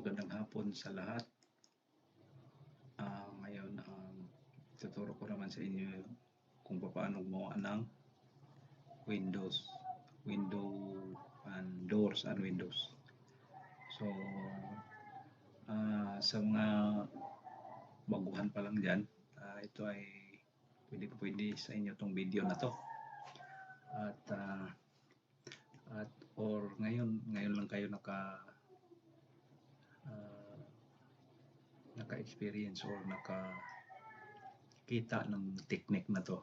Magandang hapon sa lahat. Ngayon, tuturo ko naman sa inyo kung paano gumawa ng window and doors and windows. So, sa mga baguhan pa lang dyan, ito ay pwede sa inyo tong video na to. Or ngayon lang kayo naka-experience or nakakita ng technique na to.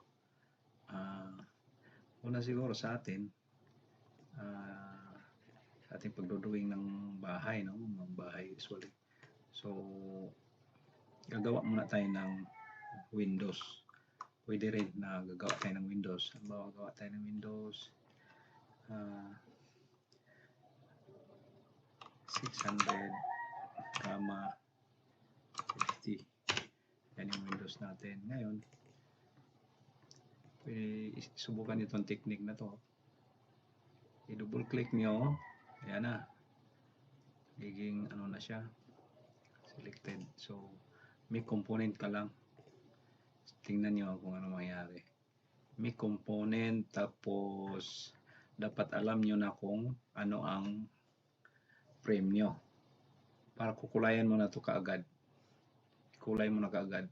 Una siguro sa ating pagdodrawing ng bahay, no? Ng bahay usually. So, gagawa muna tayo ng windows. Pwede rin na gagawa tayo ng windows. Halimbawa, gagawa tayo ng windows 600, 50. Yan yung windows natin. Ngayon, subukan itong technique na to. I-double click nyo. Ayan na. Giging ano na siya. Selected. So, may component ka lang. Tingnan nyo kung ano mangyari. May component, tapos dapat alam nyo na kung ano ang frame nyo. Para kukulayan mo na to kaagad. Kulay mo na kaagad.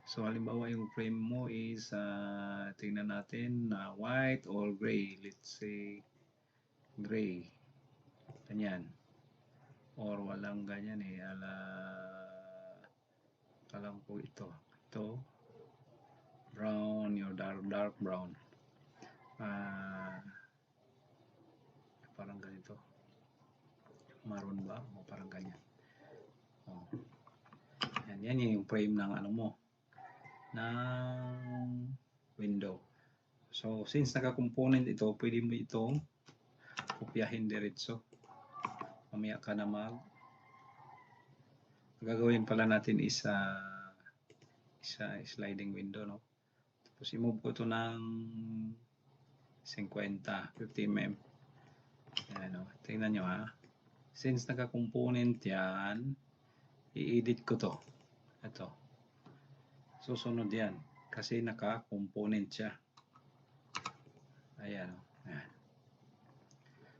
So, halimbawa yung frame mo is, tingnan natin na white or gray. Let's say, gray. Ganyan. Or walang ganyan eh. Alam ko ito. Ito. Brown, your dark brown. Parang ganito. Maroon ba? O parang ganyan. Oh. Yan yung frame ng ano mo. Ng window. So, since naka-component ito, pwede mo itong kopyahin diretso. Mamaya ka na gagawin pala natin isa sliding window, no? Tapos i-move ko ito ng 50 mm. Ayan, no? Tingnan nyo ha. Since naka-component yan, i-edit ko to. Ito. Susunod yan. Kasi naka-component siya. Ayan. Ayan.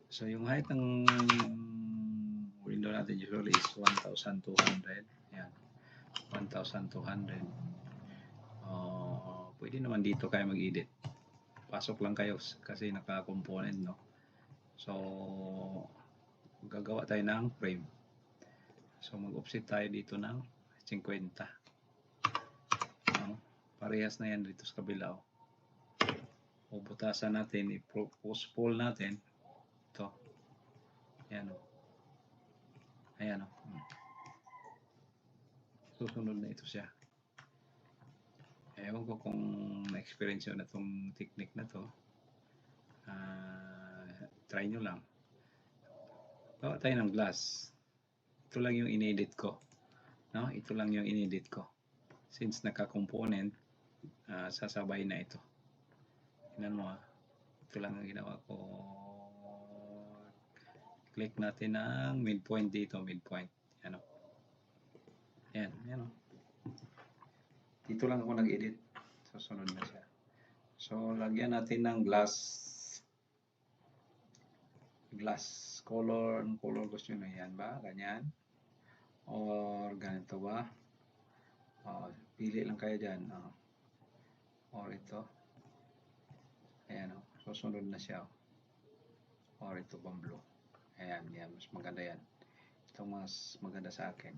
So, yung height ng window natin usually is 1,200. Ayan. 1,200. Pwede naman dito kayo mag-edit. Pasok lang kayo kasi naka-component, no? So, gagawa tayo ng frame. So, mag-offset tayo dito ng 50. Parehas na yan dito sa kabila. Bubutasan natin, i-pull natin ito. Ayan o. Ayan o. Susunod na ito siya. Ewan ko kung na-experience nyo na itong technique na to. Try nyo lang. Gawa tayo ng glass. Ito lang yung in-edit ko. No? Ito lang yung in-edit ko. Since naka-component, sasabay na ito. Tingnan mo ha. Ito lang ang ginawa ko. Click natin ang midpoint dito. Midpoint. Yan o. Yan. Yan o. Dito lang ako nag-edit. Susunod na siya. So, lagyan natin ng glass. Glass. Color. Ang color gusto nyo na yan ba? Ganyan. Or ganito ba? Pili lang kayo dyan. Or ito. Ayan o. Susunod na siya. Or ito pang blue. Ayan. Yan. Mas maganda yan. Ito mas maganda sa akin.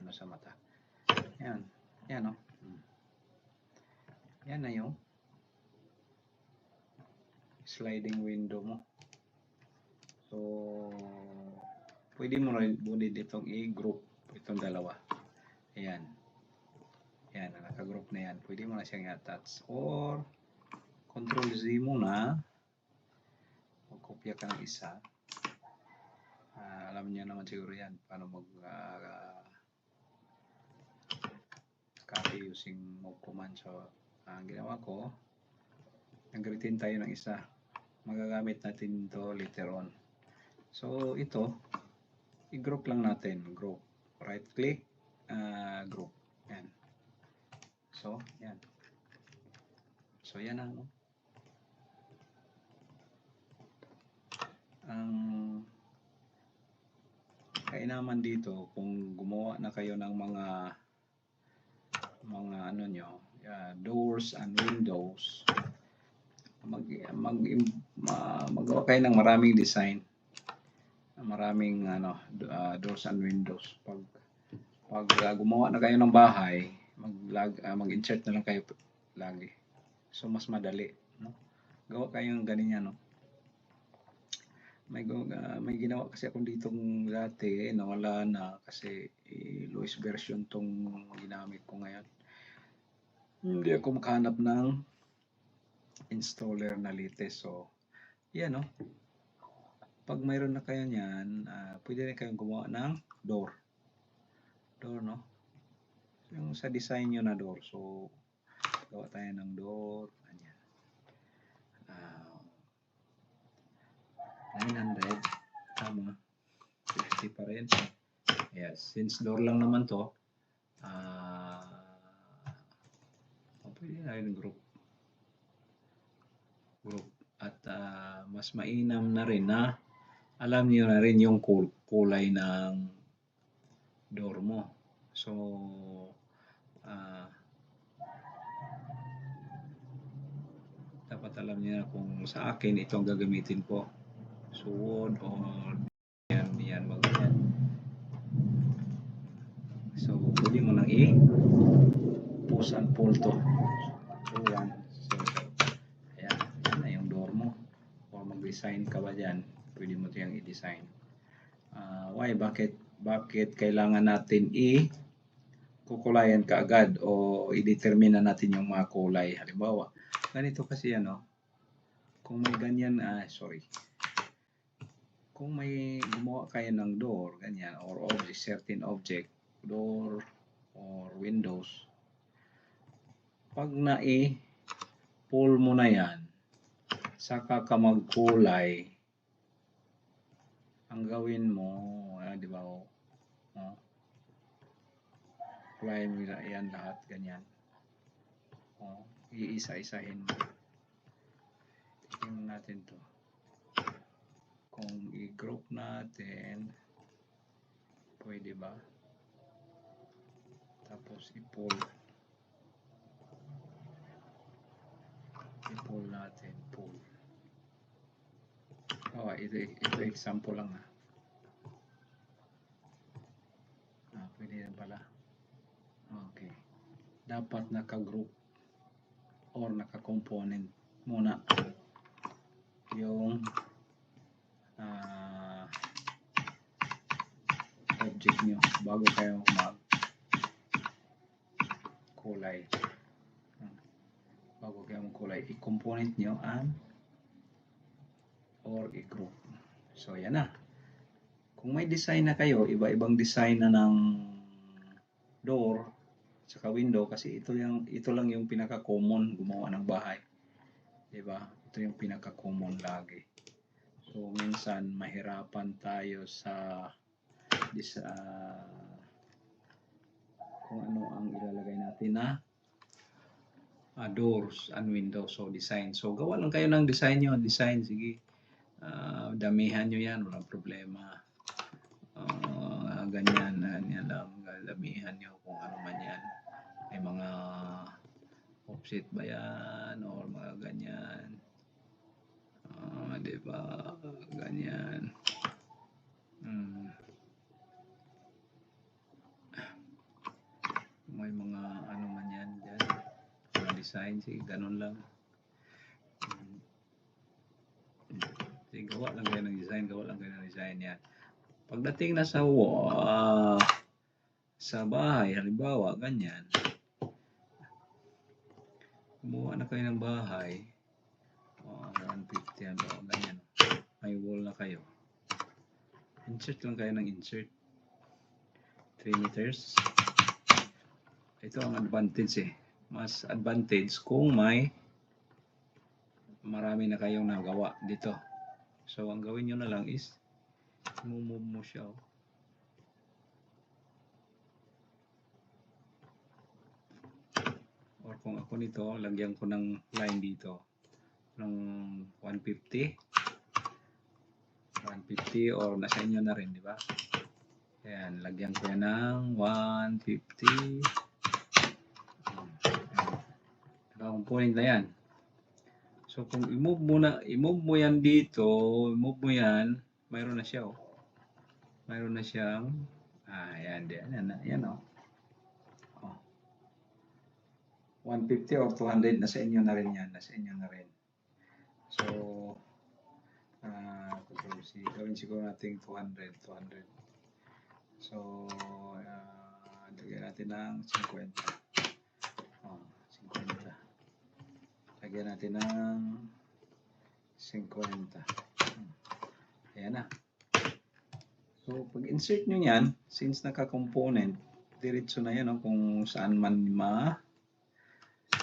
Ano sa mata. Ayan. Yan o. Yan na yung sliding window mo. So, pwede mo rin ditong i-group itong dalawa. Ayan. Yan, naka-group na yan. Pwede mo na siyang i-attach. Or, Control Z muna. Magkopya ka ng isa. Alam niyo naman siguro yan. Paano copy using move command. So, ang ginawa ko, nag-retain tayo ng isa. Magagamit natin ito later on. So, ito, i-group lang natin. Group. Right click, group. Yan. So, yan. So, yan ang kainaman dito kung gumawa na kayo ng mga ano nyo, doors and windows, magawa kayo ng maraming design, maraming doors and windows. Pag gumawa na kayo ng bahay, mag-insert na lang kayo lagi. So mas madali, no? Gawa kayong ganyan, no? May ginawa kasi ako ditong dati, nawala na kasi lowest version tong ginamit ko ngayon. Hindi ako makahanap ng installer na latest. So, yan, no? Pag mayroon na kayo niyan, pwede rin kayong gumawa ng door, no? Yung sa design nyo na door. So, gawa tayo ng door. Ganyan. 900. Tama. 50 pa rin. Yes. Since door lang naman to, pwede na rin group. At mas mainam na rin na alam niyo na rin yung kulay ng door mo. So, dapat alam niyo na kung sa akin ito ang gagamitin ko. So, wood or yan, magandang. So, pwede mo nang push and pull to. So, yan. So, ayan na yung door mo. O mag-design ka ba dyan, pwede mo ito yung i-design. Why? Bakit kailangan natin kukulayan ka agad o i-determine na natin yung mga kulay? Halimbawa, ganito kasi kung may ganyan, kung may gumawa kayo ng door, ganyan, or certain object, door or windows, pag pull mo na yan, saka ka magkulay, ang gawin mo, di ba, kulay mo yan lahat, ganyan. Iisa-isahin mo. Tingnan natin to. Kung i-group natin, pwede ba? Tapos i-pull natin, pull. Ito example lang pwede yan pala. Okay. Dapat naka-group or naka-component muna yung object nyo bago kayo mag-kulay. Bago kayo mag-kulay, i-component nyo or i-group. So, yan na. Kung may design na kayo, iba-ibang design na ng door saka window, kasi ito lang yung pinaka-common gumawa ng bahay. Diba? Ito yung pinaka-common lagi. So, minsan mahirapan tayo sa kung ano ang ilalagay natin na doors and windows. So, design. So, gawa lang kayo ng design nyo. Design, sige. Damihan nyo yan. Walang problema. Ganyan lang. Damihan nyo kung ano man yan. May mga offset ba yan? Or mga ganyan. Diba? Ganyan. May mga ano man yan dyan. Mga design, sige, ganun lang. Sige, gawa lang kayo ng design, yan. Pagdating na sa bahay, halimbawa, ganyan. Kumuha na kayo ng bahay. 150 yan, ganyan. May wall na kayo. Insert lang kayo ng insert. 3 meters. Ito ang advantage Mas advantage kung marami na kayong nagawa dito. So, ang gawin nyo na lang is move mo siya. Or kung ako nito, lagyan ko ng line dito. Ng 150. 150 or nasa inyo na rin, di ba? Ayan, lagyan ko yan ng 150. Naka-component na yan. So, kung i-move mo yan dito, i-move mo yan, mayroon na siya, oh. Mayroon na siyang, ayan, yan, oh. 150 or 200, nasa inyo na rin yan, nasa inyo na rin. So, gawin siguro natin 200. So, lagyan natin ng 50. 50. Lagyan natin ng 50. Ayan na. So, pag insert nyo yan, since naka-component, diretso na yan, no? Kung saan man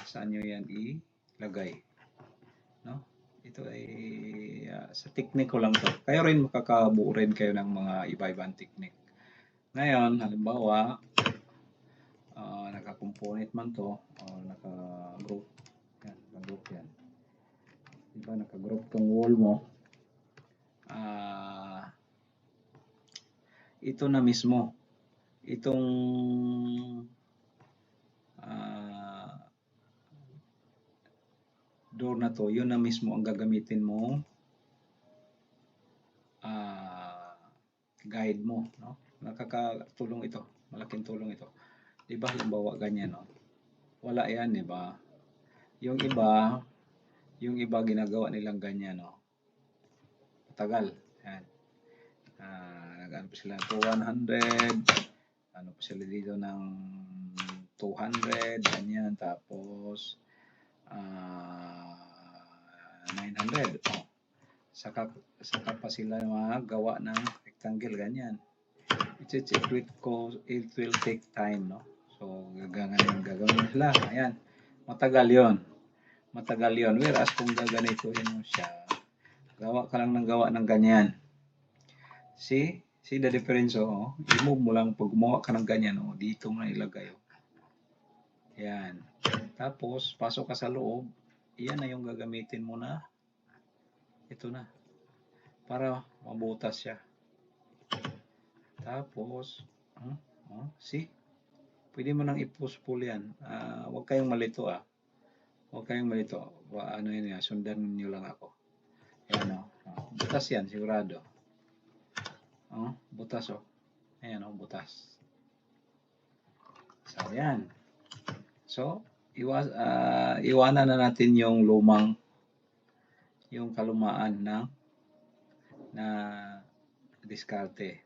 saan nyo yan ilagay. No? Ito ay sa technique ko lang to. Kayo rin makakabuo rin kayo ng mga iba-ibang technique. Ngayon, halimbawa, naka-component man to, o naka-group. Yan, naka-group yan. Diba, naka-group tong wall mo. Ito na mismo. Itong door na to, yun na mismo ang gagamitin mo guide mo, no? Nakakatulong ito, malaking tulong ito. 'Di ba halimbawa ganyan, no? Wala 'yan, 'di ba? Yung iba ginagawa nilang ganyan, no? Matagal. Yan. Nag-ano pa sila to 100, ano pa sila dito ng 200, ganyan, tapos 900. Oh. Saka pa sila magawa ng rectangle, ganyan. It will take time, no? So, gagawin sila. Ayan. Matagal yon. Whereas, kung gaganituhin mo siya, gawa ka lang ng gawa ng ganyan. See the difference, oh. I-move mo lang. Pag gumawa ka ng ganyan, oh, dito mo na ilagay, oh. Ayan. Tapos, pasok ka sa loob. Iyan na yung gagamitin mo na. Ito na. Para mabutas siya. Tapos, see? Pwede mo nang i-push-pull yan. Huwag kayong malito, Huwag kayong malito. Ano yun, sundan nyo lang ako. Ayan, butas yan, sigurado. Butas, Ayan, butas. So, ayan. So, iwanan na natin yung kalumaan na diskarte.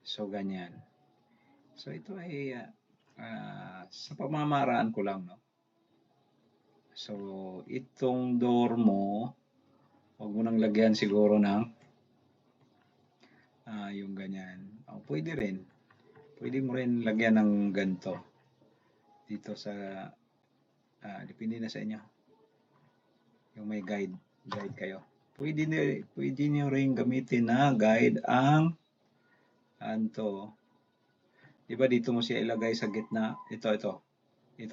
So, ganyan. So, ito ay sa pamamaraan ko lang, no? So, itong door mo, huwag mo nang lagyan siguro ng yung ganyan. Pwede rin. Pwede mo rin lagyan ng ganito. Dito sa, depende na sa inyo. Yung may guide kayo. Pwede nyo rin gamitin na guide ang diba dito mo siya ilagay sa gitna, ito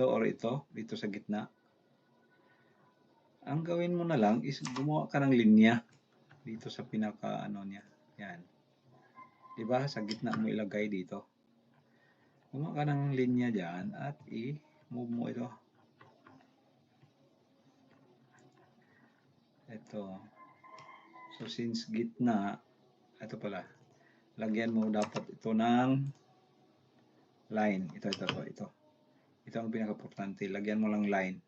or ito, dito sa gitna. Ang gawin mo na lang is gumawa ka ng linya dito sa pinaka niya. Yan. Diba sa gitna mo ilagay dito. Gumawa ka ng linya dyan at i-move mo ito. Ito. So since gitna, ito pala. Lagyan mo dapat ito ng line. Ito. Ito ang pinaka-importante. Lagyan mo lang line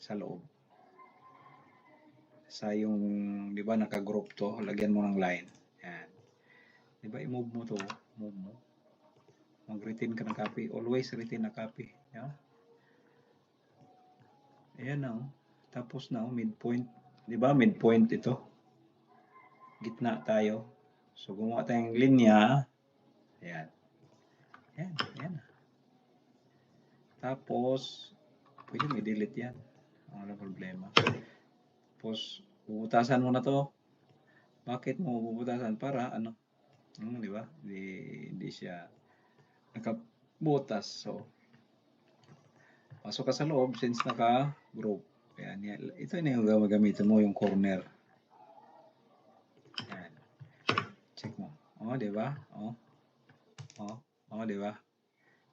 sa loob. Sa yung, di ba, naka-group to, lagyan mo ng line. Yan. Di ba, i-move mo to. Move mo. Mag-retain ka ng copy. Always retain na copy. Yan. Ayan na. Tapos na, midpoint. Di ba, midpoint ito. Gitna tayo. So, gumawa tayong linya. Ayan. Ayan. Tapos, pwede may delete yan. Wala problema. Tapos, bubutasan mo na to. Bakit mo bubutasan? Para, di ba? Hindi siya nakabutas. So, Pasok ka sa loob since naka-group. Ayan, yan. Ito na yung gagamitin mo, yung corner. Ayan. Check mo. O, di ba? O, di ba?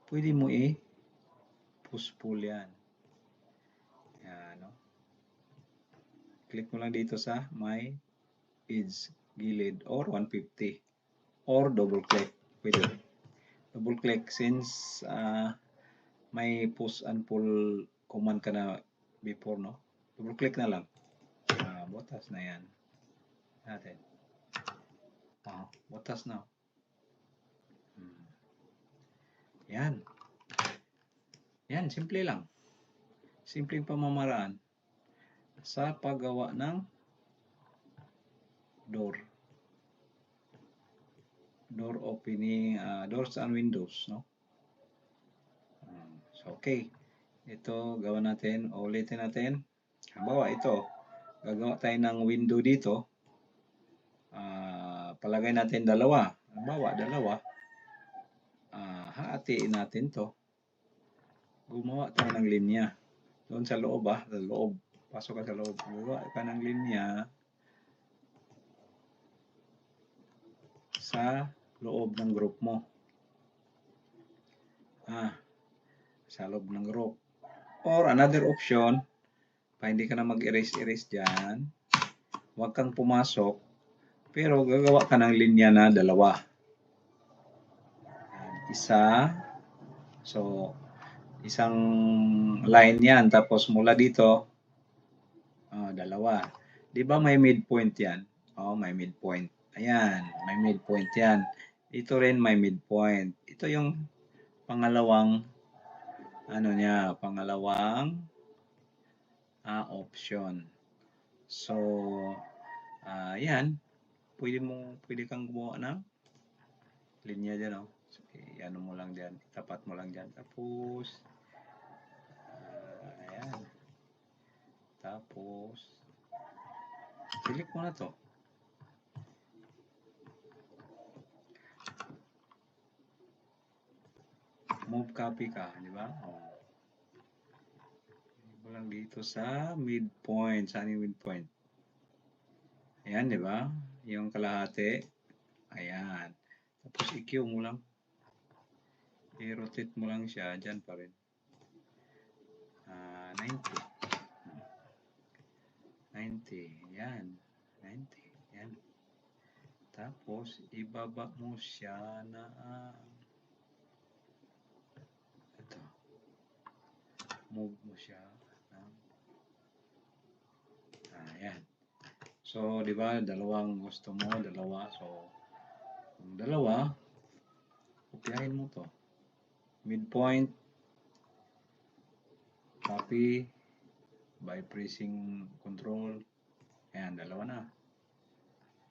Pwede mo push-pull yan. Ayan, no? Click mo lang dito sa may edge, gilid, or 150. Or double click. Pwede. Double click since may push and pull command ka na before, no? Double click na lang. Butas na yan. Natin. Butas na. Yan. Yan, simple lang. Simpleng pamamaraan sa paggawa ng door opening, doors and windows, no? So, okay. Ito, gawa natin. Ulitin natin. Halimbawa, ito. Gagawa tayo ng window dito. Palagay natin dalawa. Halimbawa, dalawa. Hatiin natin to. Gumawa tayo ng linya. Doon sa loob, sa loob. Pasok ka sa loob. Gumawa ka ng linya sa loob ng group mo. Sa loob ng group. Or another option, pa hindi ka na mag-erase dyan, huwag kang pumasok, pero gagawa ka ng linya na dalawa. Isa, so, isang line yan, tapos mula dito, dalawa. Di ba may midpoint yan? May midpoint. Ayan, may midpoint yan. Ito rin may midpoint. Ito yung pangalawang option. So, yan. Pwede kang gumawa ng linya dyan, So, ano mo lang dyan. Itapat mo lang dyan. Tapos, ayan. Tapos, select mo na to. Move copy ka, di ba? Lang dito sa midpoint. Saan yung midpoint? Ayan, di ba? Yung kalahati. Ayan. Tapos i-Q mo lang. I-rotate mo lang siya. Diyan pa rin. 90. 90. Yan. 90. Yan. Tapos, ibaba mo siya na ito. Move mo siya. Ayan. So, di ba, dalawang gusto mo, dalawa. So, kung dalawa, kopyahin mo to. Midpoint, copy, by pressing control. Ayan, dalawa na.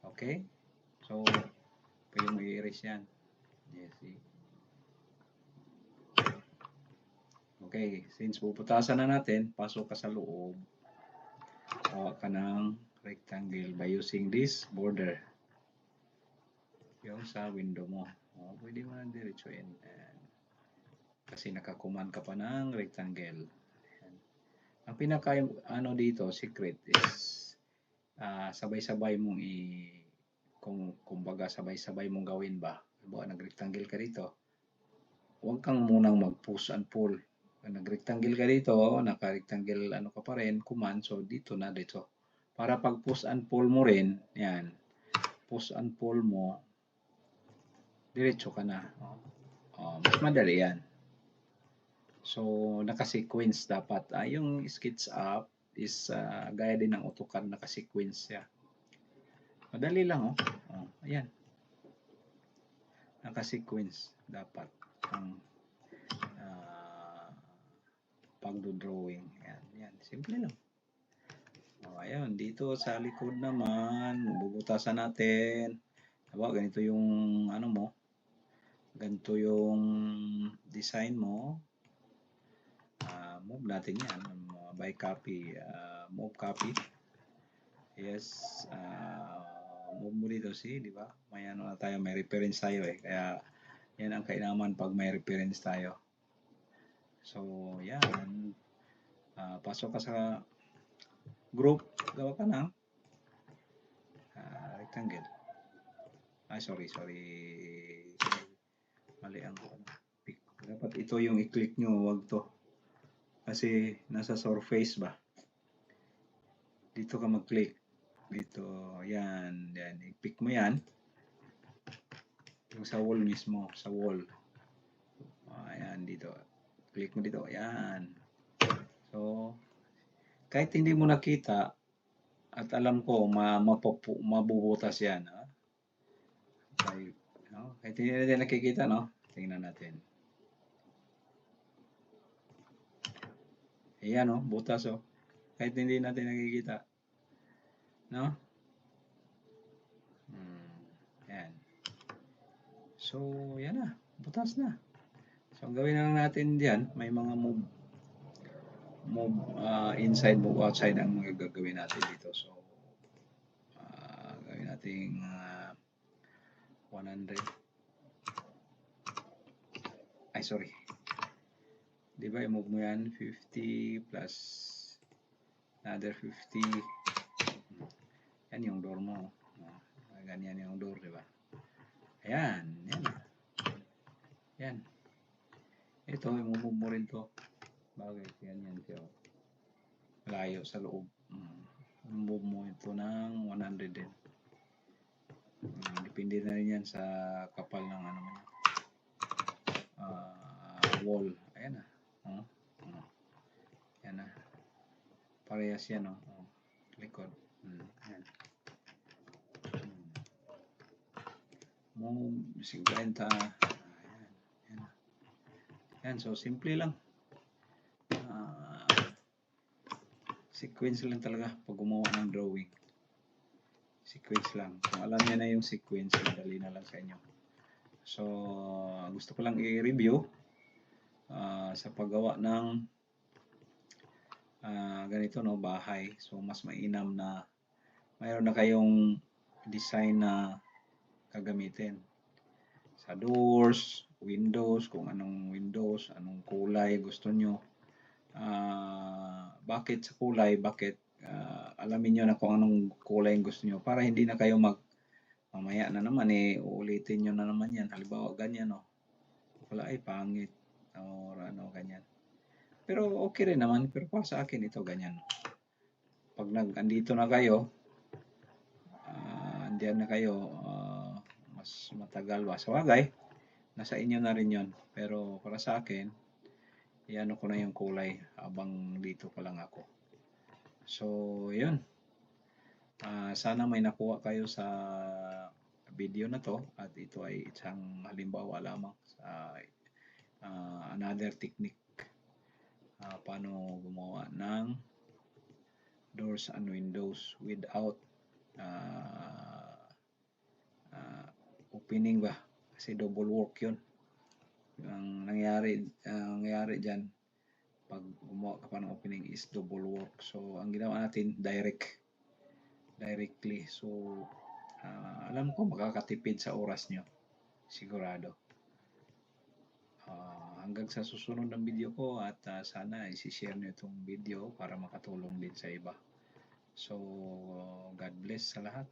Okay? So, pwede mo i-erase yan. Yes, see? Okay, since puputasan na natin, pasok ka sa loob. Gawa ka ng rectangle by using this border. Yung sa window mo. Pwede mo na diretsuin. Kasi nakakuman ka pa ng rectangle. Ang pinaka dito, secret is sabay-sabay mong kumbaga sabay-sabay mong gawin ba. Halimbawa, nag-rectangle ka dito. Huwag kang munang mag-push and pull. Nag-rectangle ka dito, naka-rectangle ka pa rin, command, so dito na dito. Para pag push and pull mo rin, yan, push and pull mo, diretso ka na. Mas madali yan. So, naka-sequence dapat. Yung SketchUp is gaya din ng AutoCAD, naka-sequence siya. Madali lang, ayan. Naka-sequence dapat ang pagdo-drawing. Yan. Simple lang. Ayan. Dito sa likod naman, bubutasan natin. Diba, ganito yung mo. Ganito yung design mo. Move natin yan. By copy. Move copy. Yes. Move mo dito, di ba? May na tayo, may reference tayo Kaya, yan ang kainaman pag may reference tayo. So, yan. Pasok ka sa group. Gawa ka ng rectangle. Sorry. Mali ang pick. Dapat ito yung i-click nyo, wag to. Kasi nasa surface ba. Dito ka mag-click. Dito, yan. I-pick mo yan. Yung sa wall mismo, sa wall. Ayan, dito. Click mo dito. Ayan. So, kahit hindi mo nakita, at alam ko, mabubutas yan. Kahit hindi natin nakikita, no? Tingnan natin. Ayan, no? Butas, oh. Kahit hindi natin nakikita. No? Ayan. So, yan na. Butas na. So, ang gawin na lang natin diyan, may mga move inside, move outside ang mga gagawin natin dito. So, gawin natin 100. Sorry. Di ba, i-move mo yan, 50 plus another 50. Yan yung door mo. Ganyan yung door, di ba? Ayan. Yan. Ito, i-move mo rin to. Bakit? Yan siya. Layo sa loob. Move mo ito ng 100 din. Depende na rin yan sa kapal ng wall. Ayan na. Yan na. Parehas yan, likod. Ayan. Move 50. Yan. So, simple lang. Sequence lang talaga pag gumawa ng drawing. Sequence lang. Kung alam niya na yung sequence, madali na lang sa inyo. So, gusto ko lang i-review sa paggawa ng ganito, no, bahay. So, mas mainam na mayroon na kayong design na gagamitin. Sa doors, windows, kung anong windows, anong kulay gusto nyo. Bakit sa kulay? Bakit? Alamin nyo na kung anong kulay gusto nyo para hindi na kayo mamaya na naman uulitin nyo na naman yan. Halimbawa ganyan, wala pangit or ganyan. Pero okay rin naman, pero para sa akin ito ganyan. Pag andito na kayo, andiyan na kayo, mas matagal ba? Sa bagay, nasa inyo na rin yon. Pero para sa akin, iano ko na yung kulay habang dito pa lang ako. So, yun. Sana may nakuha kayo sa video na to at ito ay isang halimbawa lamang sa another technique paano gumawa ng doors and windows without opening ba, kasi double work yun. Ang nangyari dyan pag gumawa ka pa ng opening is double work. So ang ginawa natin directly. So alam ko makakatipid sa oras nyo, sigurado. Hanggang sa susunod ng video ko at sana isi-share nyo itong video para makatulong din sa iba. So God bless sa lahat.